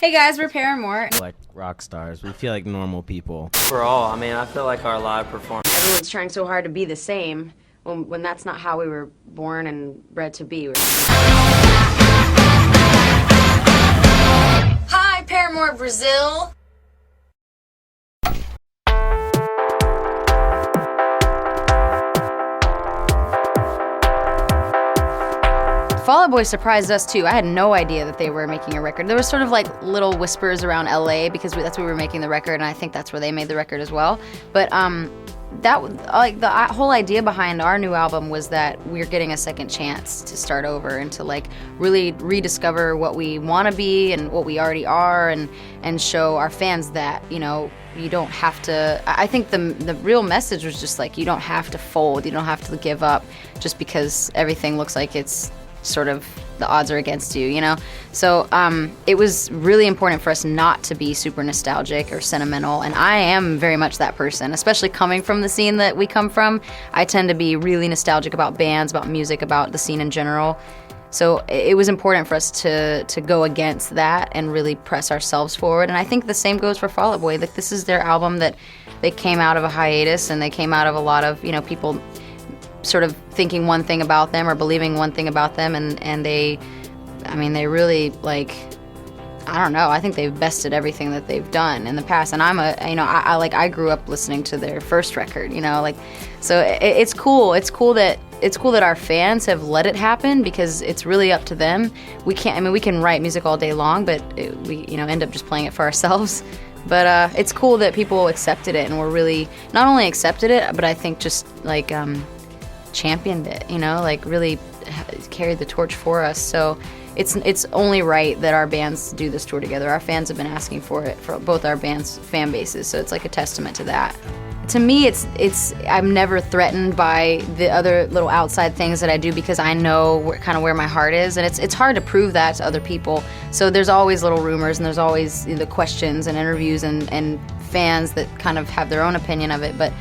Hey guys, we're Paramore. Like rock stars. We feel like normal people. For all, I mean, I feel like our live performance. Everyone's trying so hard to be the same when that's not how we were born and bred to be. Hi, Paramore Brazil. Fall Out Boy surprised us too. I had no idea that they were making a record. There was sort of like little whispers around LA because that's where we were making the record, and I think that's where they made the record as well. But that like the whole idea behind our new album was that we're getting a second chance to start over and to like really rediscover what we want to be and what we already are, and show our fans that, you know, you don't have to. I think the real message was just like, you don't have to fold, you don't have to give up just because everything looks like it's sort of the odds are against you, you know? So it was really important for us not to be super nostalgic or sentimental, and I am very much that person, especially coming from the scene that we come from. I tend to be really nostalgic about bands, about music, about the scene in general. So it was important for us to go against that and really press ourselves forward. And I think the same goes for Fall Out Boy. Like, this is their album that they came out of a hiatus, and they came out of a lot of, you know, people sort of thinking one thing about them or believing one thing about them, and they, I mean, they really, like, I don't know, I think they've bested everything that they've done in the past. And I'm I grew up listening to their first record, you know, like, so it's cool that our fans have let it happen, because it's really up to them. We can write music all day long, but we, you know, end up just playing it for ourselves. But it's cool that people accepted it, and we're really not only accepted it, but I think just like championed it, you know, like really carried the torch for us. So it's only right that our bands do this tour together. Our fans have been asking for it for both our bands' fan bases, so it's like a testament to that. To me, I'm never threatened by the other little outside things that I do, because I know kind of where my heart is, and it's hard to prove that to other people. So there's always little rumors, and there's always the questions and interviews and fans that kind of have their own opinion of it. But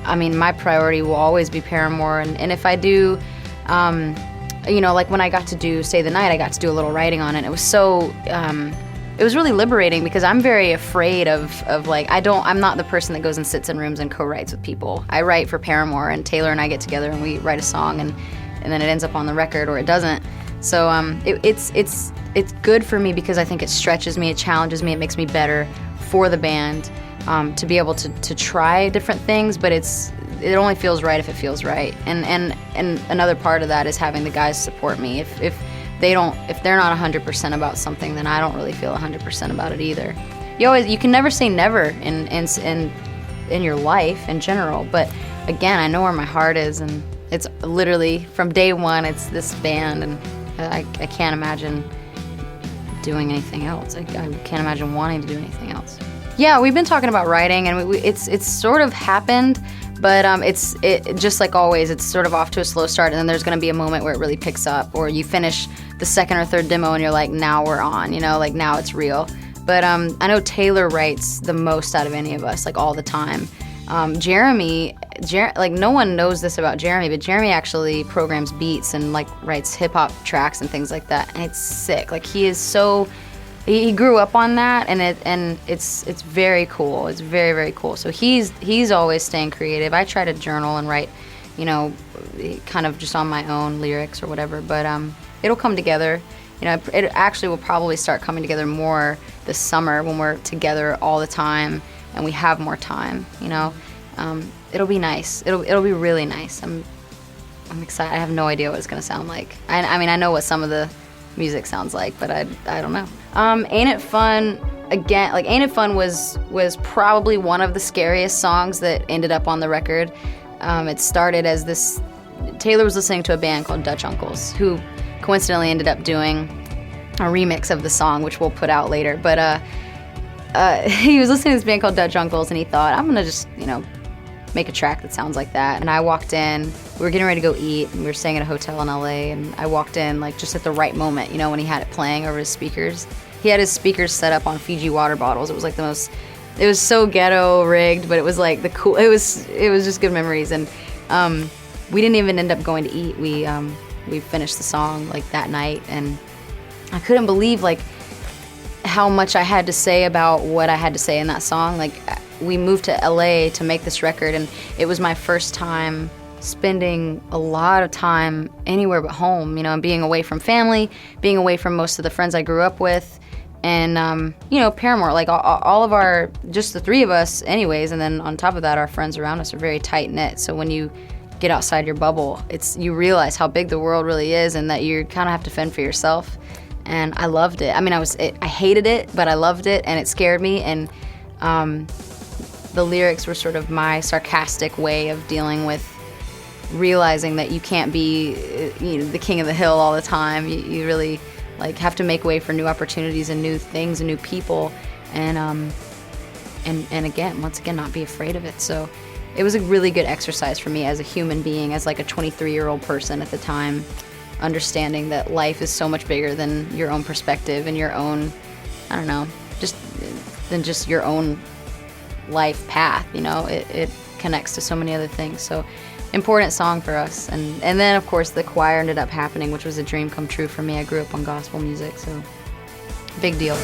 I mean, my priority will always be Paramore, and if I do, you know, like when I got to do Stay the Night, I got to do a little writing on it. It was so, it was really liberating, because I'm very afraid of like, I'm not the person that goes and sits in rooms and co-writes with people. I write for Paramore, and Taylor and I get together and we write a song, and then it ends up on the record or it doesn't. So it's good for me, because I think it stretches me, it challenges me, it makes me better for the band. To be able to try different things, but it only feels right if it feels right. And another part of that is having the guys support me. If they're not 100% about something, then I don't really feel 100% about it either. You can never say never in your life in general, but again, I know where my heart is, and it's literally from day one, it's this band, and I can't imagine doing anything else. I can't imagine wanting to do anything else. Yeah, we've been talking about writing, and it's sort of happened, but it just like always, it's sort of off to a slow start, and then there's going to be a moment where it really picks up, or you finish the second or third demo and you're like, now we're on, you know, like now it's real. But I know Taylor writes the most out of any of us, like all the time. Jeremy, like no one knows this about Jeremy, but Jeremy actually programs beats and like writes hip hop tracks and things like that, and it's sick. Like he is so. He grew up on that, and it's very cool. It's very, very cool. So he's always staying creative. I try to journal and write, you know, kind of just on my own lyrics or whatever. But it'll come together. You know, it actually will probably start coming together more this summer when we're together all the time and we have more time. You know, it'll be nice. It'll be really nice. I'm excited. I have no idea what it's gonna sound like. I mean, I know what some of the music sounds like, but I don't know. Ain't It Fun, again, like Ain't It Fun was probably one of the scariest songs that ended up on the record. It started as this, Taylor was listening to a band called Dutch Uncles, who coincidentally ended up doing a remix of the song, which we'll put out later. But he was listening to this band called Dutch Uncles, and he thought, I'm gonna just, you know, make a track that sounds like that. And I walked in, we were getting ready to go eat, and we were staying at a hotel in LA, and I walked in like just at the right moment, you know, when he had it playing over his speakers. He had his speakers set up on Fiji water bottles. It was like it was so ghetto rigged, but it was like it was just good memories. And we didn't even end up going to eat. We finished the song like that night, and I couldn't believe like how much I had to say about what I had to say in that song. Like, we moved to LA to make this record, and it was my first time spending a lot of time anywhere but home, you know, and being away from family, being away from most of the friends I grew up with, and, you know, Paramore, like all of our, just the three of us anyways, and then on top of that, our friends around us are very tight-knit, so when you get outside your bubble, you realize how big the world really is and that you kind of have to fend for yourself, and I loved it. I mean, I hated it, but I loved it, and it scared me, and the lyrics were sort of my sarcastic way of dealing with realizing that you can't be, you know, the king of the hill all the time. You really like have to make way for new opportunities and new things and new people, and once again, not be afraid of it. So it was a really good exercise for me as a human being, as like a 23-year-old person at the time, understanding that life is so much bigger than your own perspective and your own, I don't know, than just your own life path, you know. It connects to so many other things. So important song for us, and then of course the choir ended up happening, which was a dream come true for me. I grew up on gospel music, so big deal.